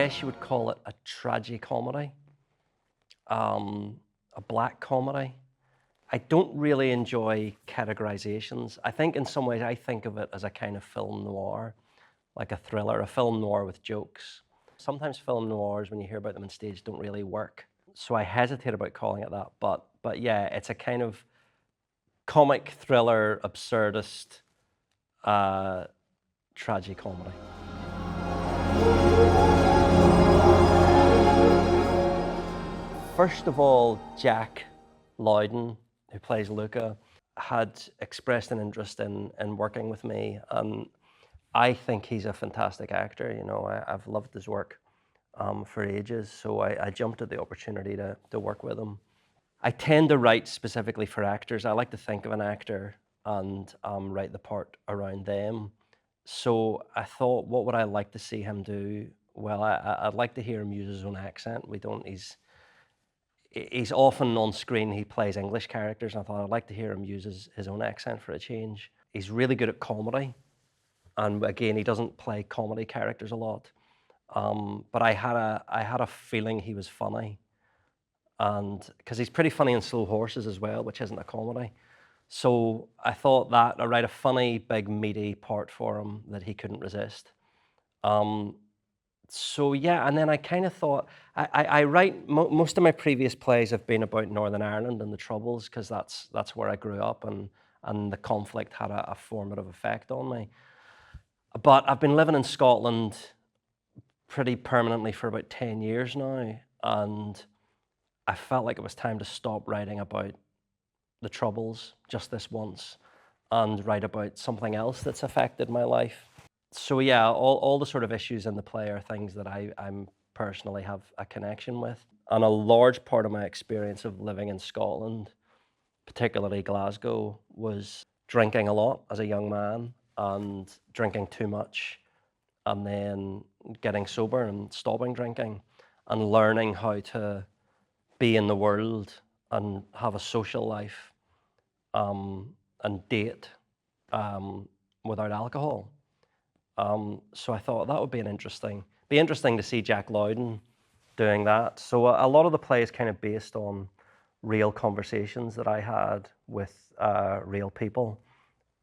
guess you would call it a tragicomedy, a black comedy. I don't really enjoy categorizations. I think in some ways I think of it as a kind of film noir, like a thriller, a film noir with jokes. Sometimes film noirs, when you hear about them on stage, don't really work. So I hesitate about calling it that, but yeah, it's a kind of comic thriller, absurdist, tragicomedy. First of all, Jack Lowden, who plays Luca, had expressed an interest in working with me, and I think he's a fantastic actor. You know, I've loved his work for ages, so I jumped at the opportunity to work with him. I tend to write specifically for actors. I like to think of an actor and write the part around them. So I thought, what would I like to see him do? Well, I'd like to hear him use his own accent. We don't. He's often on screen, he plays English characters, and I thought I'd like to hear him use his own accent for a change. He's really good at comedy, and again, he doesn't play comedy characters a lot. But I had a feeling he was funny, and because he's pretty funny in Slow Horses as well, which isn't a comedy. So I thought that I'd write a funny, big, meaty part for him that he couldn't resist. Um, so yeah, and then I kind of thought I write most of my previous plays have been about Northern Ireland and the Troubles because that's where I grew up, and the conflict had a formative effect on me. But I've been living in Scotland pretty permanently for about 10 years now, and I felt like it was time to stop writing about the Troubles just this once and write about something else that's affected my life. So yeah, all the sort of issues in the play are things that I'm personally have a connection with. And a large part of my experience of living in Scotland, particularly Glasgow, was drinking a lot as a young man and drinking too much and then getting sober and stopping drinking and learning how to be in the world and have a social life and date without alcohol. So I thought that would be be interesting to see Jack Lowden doing that. So a lot of the play is kind of based on real conversations that I had with real people,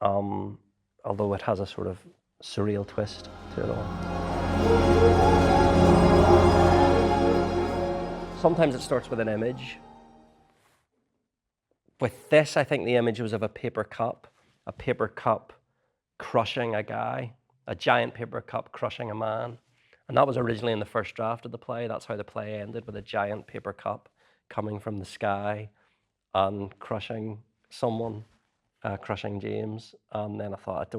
although it has a sort of surreal twist to it all. Sometimes it starts with an image. With this, I think the image was of a paper cup crushing a guy, a giant paper cup crushing a man. And that was originally in the first draft of the play. That's how the play ended, with a giant paper cup coming from the sky and crushing someone, crushing James. And then I thought,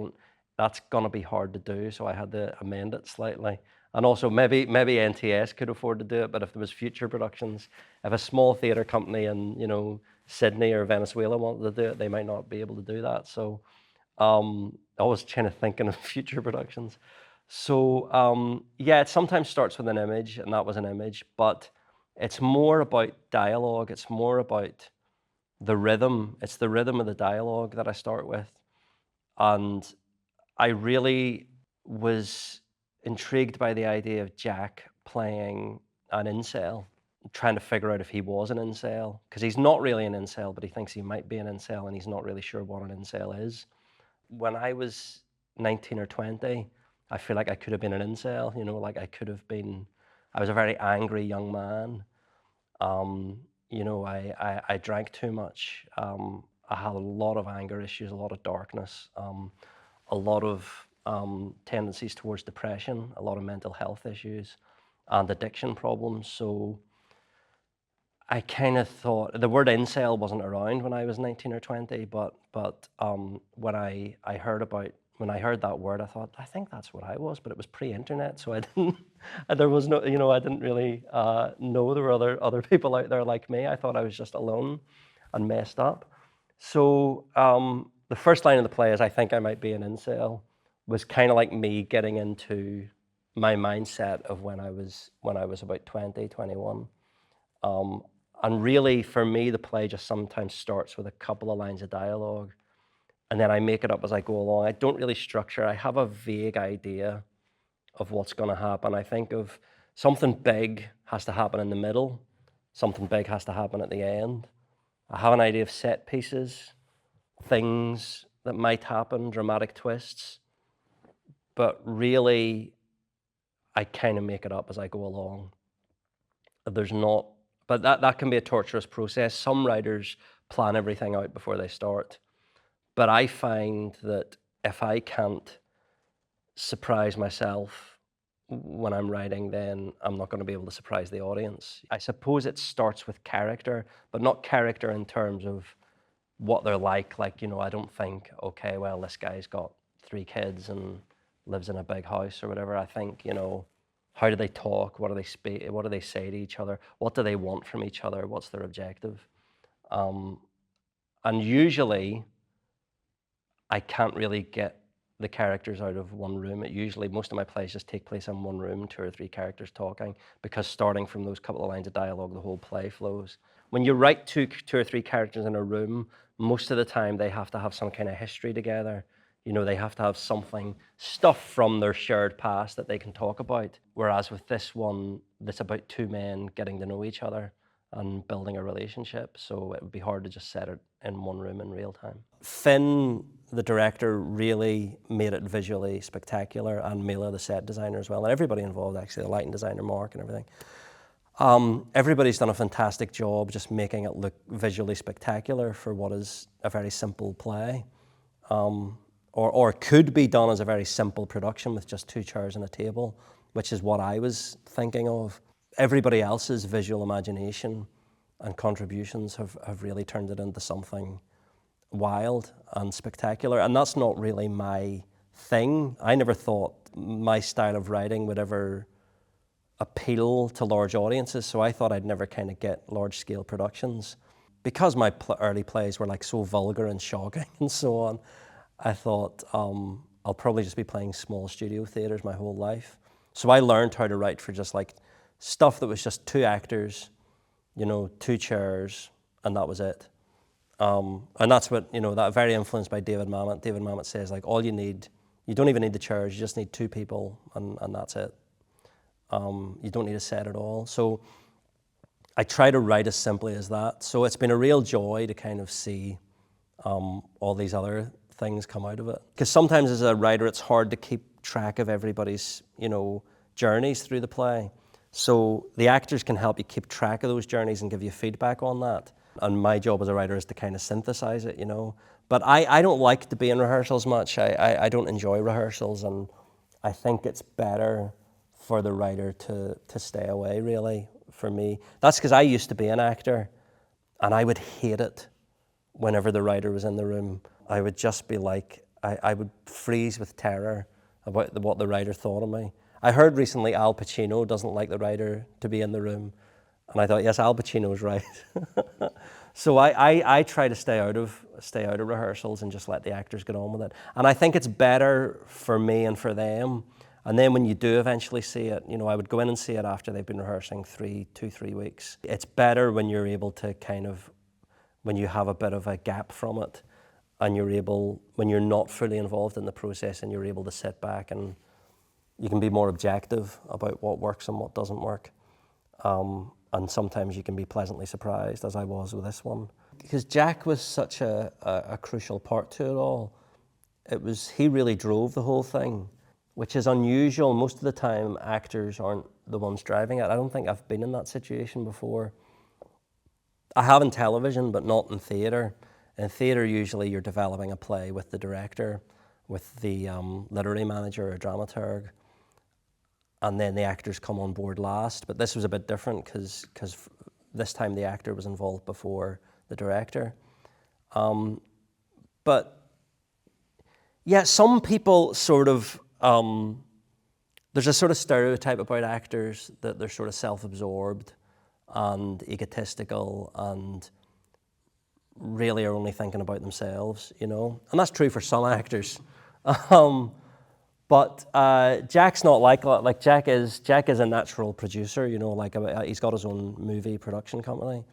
that's gonna be hard to do, so I had to amend it slightly. And also maybe NTS could afford to do it, but if there was future productions, if a small theatre company in, you know, Sydney or Venezuela wanted to do it, they might not be able to do that. So I was kind of thinking of future productions. So yeah, it sometimes starts with an image, and that was an image, but it's more about dialogue. It's more about the rhythm. It's the rhythm of the dialogue that I start with. And I really was intrigued by the idea of Jack playing an incel, trying to figure out if he was an incel, because he's not really an incel, but he thinks he might be an incel, and he's not really sure what an incel is. When I was 19 or 20, I feel like I could have been an incel, you know, like I was a very angry young man. You know, I drank too much. I had a lot of anger issues, a lot of darkness, a lot of tendencies towards depression, a lot of mental health issues and addiction problems. So I kind of thought the word incel wasn't around when I was 19 or 20, but when I heard that word, I thought, I think that's what I was, but it was pre-internet, so I didn't. There was no, you know, I didn't really know there were other people out there like me. I thought I was just alone and messed up. So the first line of the play is, "I think I might be an incel," was kind of like me getting into my mindset of when I was about 20, 21. And really, for me, the play just sometimes starts with a couple of lines of dialogue, and then I make it up as I go along. I don't really structure. I have a vague idea of what's going to happen. I think of Something big has to happen in the middle. Something big has to happen at the end. I have an idea of set pieces, things that might happen, dramatic twists, but really, I kind of make it up as I go along. There's not, but that can be a torturous process. Some writers plan everything out before they start, but I find that if I can't surprise myself when I'm writing, then I'm not going to be able to surprise the audience. I suppose it starts with character, but not character in terms of what they're like. Like, you know, I don't think, okay, well, this guy's got 3 kids and lives in a big house or whatever. I think, you know, how do they talk? What do they speak? What do they say to each other? What do they want from each other? What's their objective? And usually, I can't really get the characters out of one room. Usually, most of my plays just take place in one room, 2 or 3 characters talking, because starting from those couple of lines of dialogue, the whole play flows. When you write two or 3 characters in a room, most of the time they have to have some kind of history together. You know, they have to have something, stuff from their shared past that they can talk about. Whereas with this one, it's about 2 men getting to know each other and building a relationship. So it would be hard to just set it in one room in real time. Finn, the director, really made it visually spectacular, and Mila, the set designer, as well, and everybody involved, actually, the lighting designer, Mark, and everything. Everybody's done a fantastic job just making it look visually spectacular for what is a very simple play, or could be done as a very simple production with just 2 chairs and a table, which is what I was thinking of. Everybody else's visual imagination and contributions have really turned it into something wild and spectacular, and that's not really my thing. I never thought my style of writing would ever appeal to large audiences, so I thought I'd never kind of get large-scale productions. Because my early plays were like so vulgar and shocking and so on, I thought I'll probably just be playing small studio theatres my whole life. So I learned how to write for just like stuff that was just 2 actors, you know, 2 chairs, and that was it. And that's what, you know, that very influenced by David Mamet. David Mamet says, like, all you need, you don't even need the chairs, you just need 2 people, and that's it. You don't need a set at all. So I try to write as simply as that. So it's been a real joy to kind of see all these other things come out of it. Because sometimes as a writer, it's hard to keep track of everybody's, you know, journeys through the play. So the actors can help you keep track of those journeys and give you feedback on that. And my job as a writer is to kind of synthesize it, you know. But I don't like to be in rehearsals much. I don't enjoy rehearsals, and I think it's better for the writer to stay away, really, for me. That's because I used to be an actor, and I would hate it whenever the writer was in the room. I would just be like, I would freeze with terror about what the writer thought of me. I heard recently Al Pacino doesn't like the writer to be in the room, and I thought, yes, Al Pacino's right. So I try to stay out of rehearsals and just let the actors get on with it. And I think it's better for me and for them. And then when you do eventually see it, you know, I would go in and see it after they've been rehearsing 3 weeks. It's better when you're able to kind of, when you have a bit of a gap from it, and when you're not fully involved in the process, and you're able to sit back and you can be more objective about what works and what doesn't work. And sometimes you can be pleasantly surprised, as I was with this one. Because Jack was such a crucial part to it all. He really drove the whole thing, which is unusual. Most of the time, actors aren't the ones driving it. I don't think I've been in that situation before. I have in television, but not in theatre. In theatre, usually you're developing a play with the director, with the literary manager or dramaturg, and then the actors come on board last. But this was a bit different because this time the actor was involved before the director. But yeah, some people sort of, there's a sort of stereotype about actors that they're sort of self-absorbed and egotistical and really are only thinking about themselves, you know? And that's true for some actors. But Jack's not like that. Like Jack is a natural producer, you know, like he's got his own movie production company.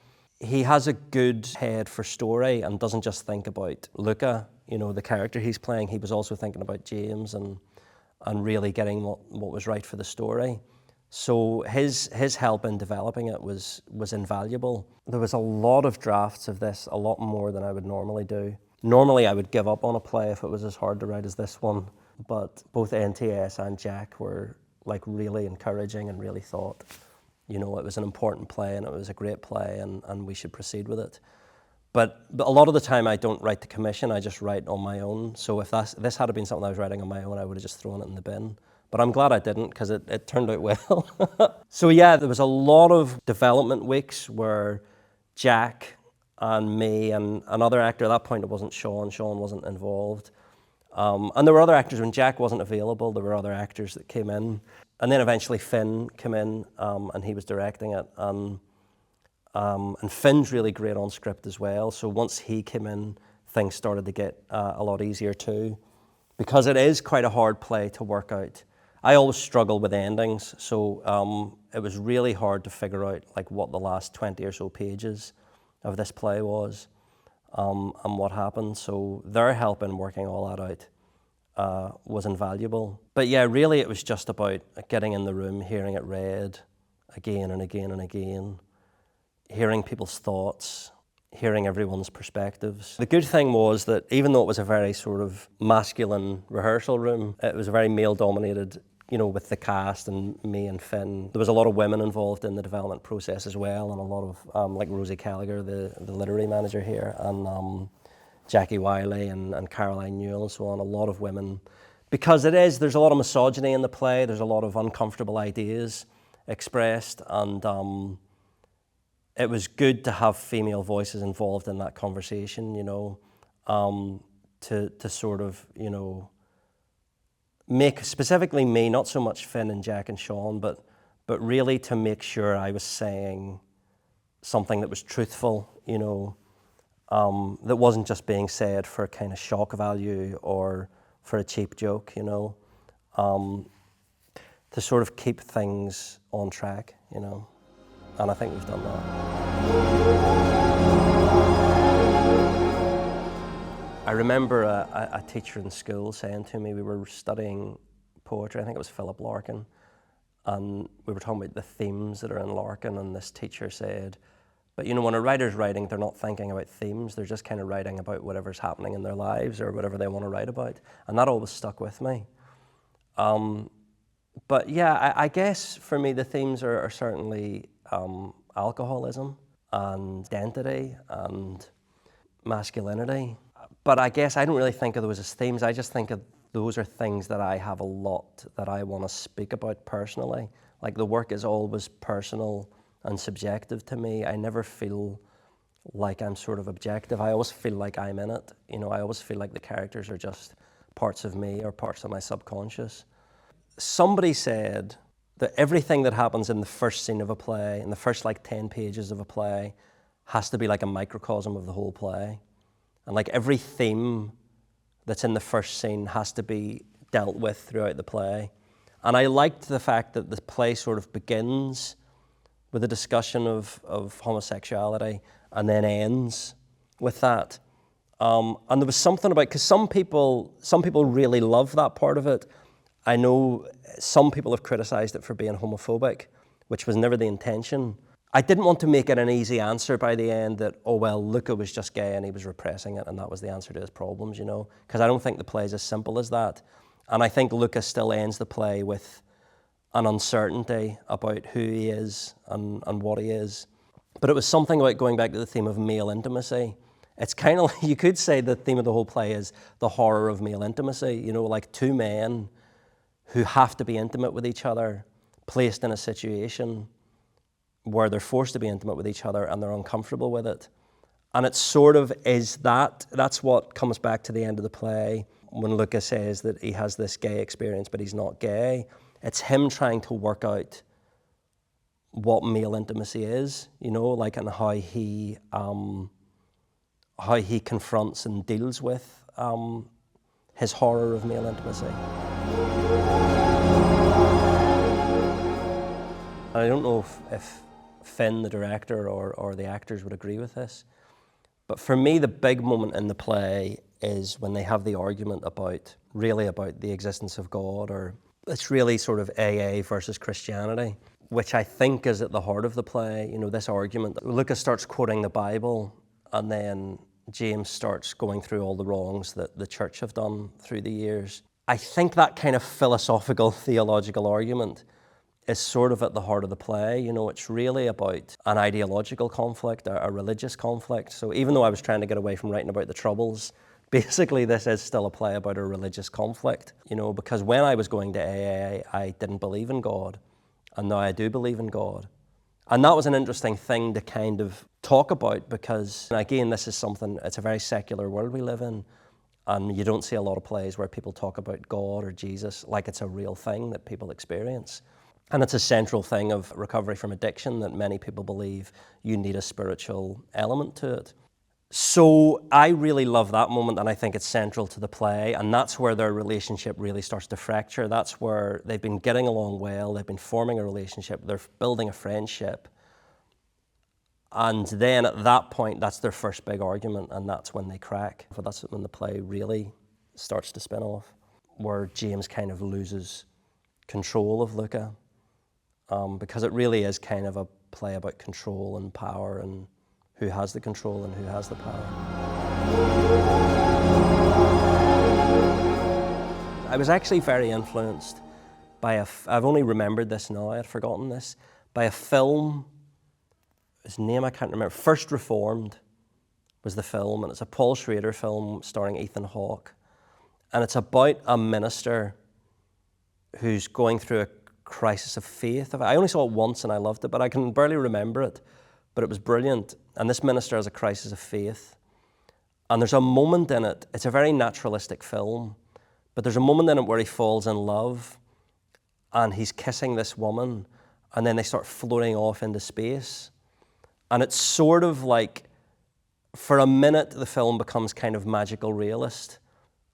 He has a good head for story and doesn't just think about Luca, you know, the character he's playing. He was also thinking about James and really getting what was right for the story. So his help in developing it was invaluable. There was a lot of drafts of this, a lot more than I would normally do. Normally I would give up on a play if it was as hard to write as this one, but both NTS and Jack were like really encouraging and really thought, you know, it was an important play and it was a great play and we should proceed with it. But a lot of the time I don't write to commission, I just write on my own. So if this had been something I was writing on my own, I would have just thrown it in the bin. But I'm glad I didn't, because it turned out well. So yeah, there was a lot of development weeks where Jack and me and another actor, at that point it wasn't Sean wasn't involved. And there were other actors, when Jack wasn't available, there were other actors that came in. And then eventually Finn came in, and he was directing it. And Finn's really great on script as well. So once he came in, things started to get a lot easier too. Because it is quite a hard play to work out. I always struggle with endings, so it was really hard to figure out like what the last 20 or so pages of this play was, and what happened. So their help in working all that out was invaluable. But yeah, really it was just about getting in the room, hearing it read again and again and again, hearing people's thoughts, hearing everyone's perspectives. The good thing was that even though it was a very sort of masculine rehearsal room, it was a very male-dominated, you know, with the cast and me and Finn. There was a lot of women involved in the development process as well, and a lot of, like Rosie Gallagher, the literary manager here, and Jackie Wiley and Caroline Newell and so on, a lot of women. Because there's a lot of misogyny in the play, there's a lot of uncomfortable ideas expressed, and it was good to have female voices involved in that conversation, you know, to sort of, you know, make, specifically me, not so much Finn and Jack and Sean, but really to make sure I was saying something that was truthful, you know, that wasn't just being said for kind of shock value or for a cheap joke, you know, to sort of keep things on track, you know. And I think we've done that. I remember a teacher in school saying to me, we were studying poetry, I think it was Philip Larkin, and we were talking about the themes that are in Larkin, and this teacher said, but you know, when a writer's writing, they're not thinking about themes, they're just kind of writing about whatever's happening in their lives or whatever they want to write about. And that always stuck with me. But yeah, I guess for me, the themes are certainly alcoholism and identity and masculinity. But I guess I don't really think of those as themes. I just think of those are things that I have a lot that I want to speak about personally. Like the work is always personal and subjective to me. I never feel like I'm sort of objective. I always feel like I'm in it. You know, I always feel like the characters are just parts of me or parts of my subconscious. Somebody said that everything that happens in the first scene of a play, in the first like 10 pages of a play, has to be like a microcosm of the whole play. And like every theme that's in the first scene has to be dealt with throughout the play. And I liked the fact that the play sort of begins with a discussion of homosexuality and then ends with that. And there was something about, because some people really love that part of it. I know some people have criticized it for being homophobic, which was never the intention. I didn't want to make it an easy answer by the end that, oh, well, Luca was just gay and he was repressing it and that was the answer to his problems, you know? Because I don't think the play's as simple as that. And I think Luca still ends the play with an uncertainty about who he is and what he is. But it was something about going back to the theme of male intimacy. It's kind of like, you could say the theme of the whole play is the horror of male intimacy, you know, like two men who have to be intimate with each other, placed in a situation where they're forced to be intimate with each other and they're uncomfortable with it. And it sort of is that's what comes back to the end of the play when Luca says that he has this gay experience but he's not gay. It's him trying to work out what male intimacy is, you know, like, and how he confronts and deals with his horror of male intimacy. I don't know if Finn, the director, or the actors would agree with this, but for me, the big moment in the play is when they have the argument about the existence of God, or It's really sort of AA versus Christianity, which I think is at the heart of the play. You know, this argument. Luca starts quoting the Bible, and then James starts going through all the wrongs that the church have done through the years. I think that kind of philosophical, theological argument is sort of at the heart of the play. You know, it's really about an ideological conflict, a religious conflict. So even though I was trying to get away from writing about the Troubles, basically this is still a play about a religious conflict. You know, because when I was going to AA, I didn't believe in God, and now I do believe in God. And that was an interesting thing to kind of talk about, because, again, this is something, it's a very secular world we live in, and you don't see a lot of plays where people talk about God or Jesus like it's a real thing that people experience. And it's a central thing of recovery from addiction, that many people believe you need a spiritual element to it. So I really love that moment, and I think it's central to the play, and that's where their relationship really starts to fracture. That's where they've been getting along well, they've been forming a relationship, they're building a friendship, and then at that point, that's their first big argument, and that's when they crack. But that's when the play really starts to spin off, where James kind of loses control of Luca, because it really is kind of a play about control and power, and who has the control and who has the power. I was actually very influenced by I've only remembered this now, I had forgotten this, by a film, his name I can't remember, First Reformed was the film, and it's a Paul Schrader film starring Ethan Hawke. And it's about a minister who's going through a crisis of faith. I only saw it once and I loved it, but I can barely remember it. But it was brilliant. And this minister has a crisis of faith. And there's a moment in it, it's a very naturalistic film, but there's a moment in it where he falls in love and he's kissing this woman, and then they start floating off into space. And it's sort of like, for a minute, the film becomes kind of magical realist.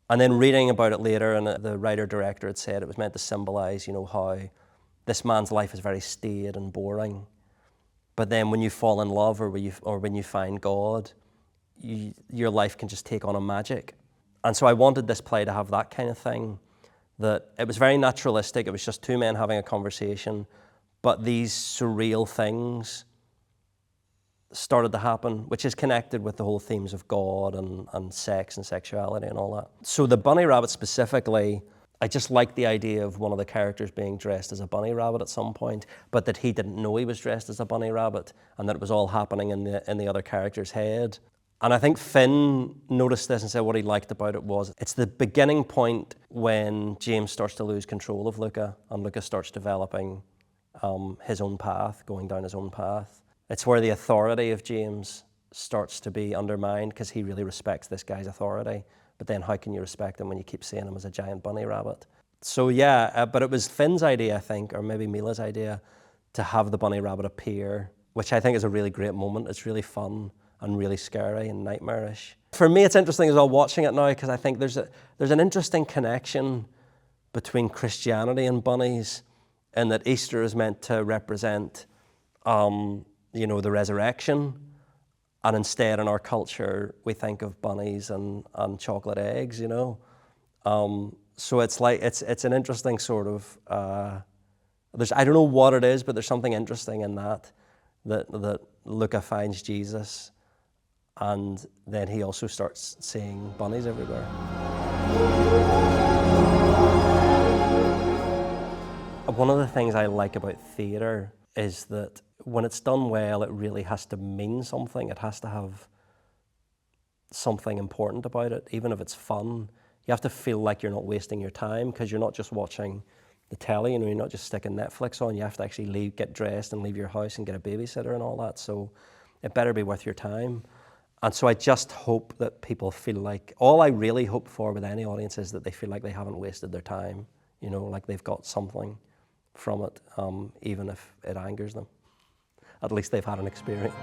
And then reading about it later, and the writer-director had said it was meant to symbolize, you know, how this man's life is very staid and boring. But then when you fall in love, or when you find God, your life can just take on a magic. And so I wanted this play to have that kind of thing, that it was very naturalistic, it was just two men having a conversation, but these surreal things started to happen, which is connected with the whole themes of God and sex and sexuality and all that. So the bunny rabbit specifically, I just liked the idea of one of the characters being dressed as a bunny rabbit at some point, but that he didn't know he was dressed as a bunny rabbit, and that it was all happening in the other character's head. And I think Finn noticed this and said what he liked about it was, it's the beginning point when James starts to lose control of Luca, and Luca starts developing his own path, going down his own path. It's where the authority of James starts to be undermined, because he really respects this guy's authority. But then how can you respect him when you keep seeing him as a giant bunny rabbit? So yeah, but it was Finn's idea, I think, or maybe Mila's idea, to have the bunny rabbit appear, which I think is a really great moment. It's really fun and really scary and nightmarish. For me, it's interesting as well watching it now, because I think there's an interesting connection between Christianity and bunnies, in that Easter is meant to represent, you know, the resurrection. And instead, in our culture, we think of bunnies and chocolate eggs, you know. So it's like, it's an interesting sort of, I don't know what it is, but there's something interesting in that Luca finds Jesus, and then he also starts seeing bunnies everywhere. One of the things I like about theatre is that when it's done well, it really has to mean something. It has to have something important about it, even if it's fun. You have to feel like you're not wasting your time, because you're not just watching the telly, you know, you're not just sticking Netflix on. You have to actually leave, get dressed and leave your house and get a babysitter and all that. So it better be worth your time. And so I just hope that people feel like, all I really hope for with any audience is that they feel like they haven't wasted their time, you know, like they've got something from it, even if it angers them. At least they've had an experience.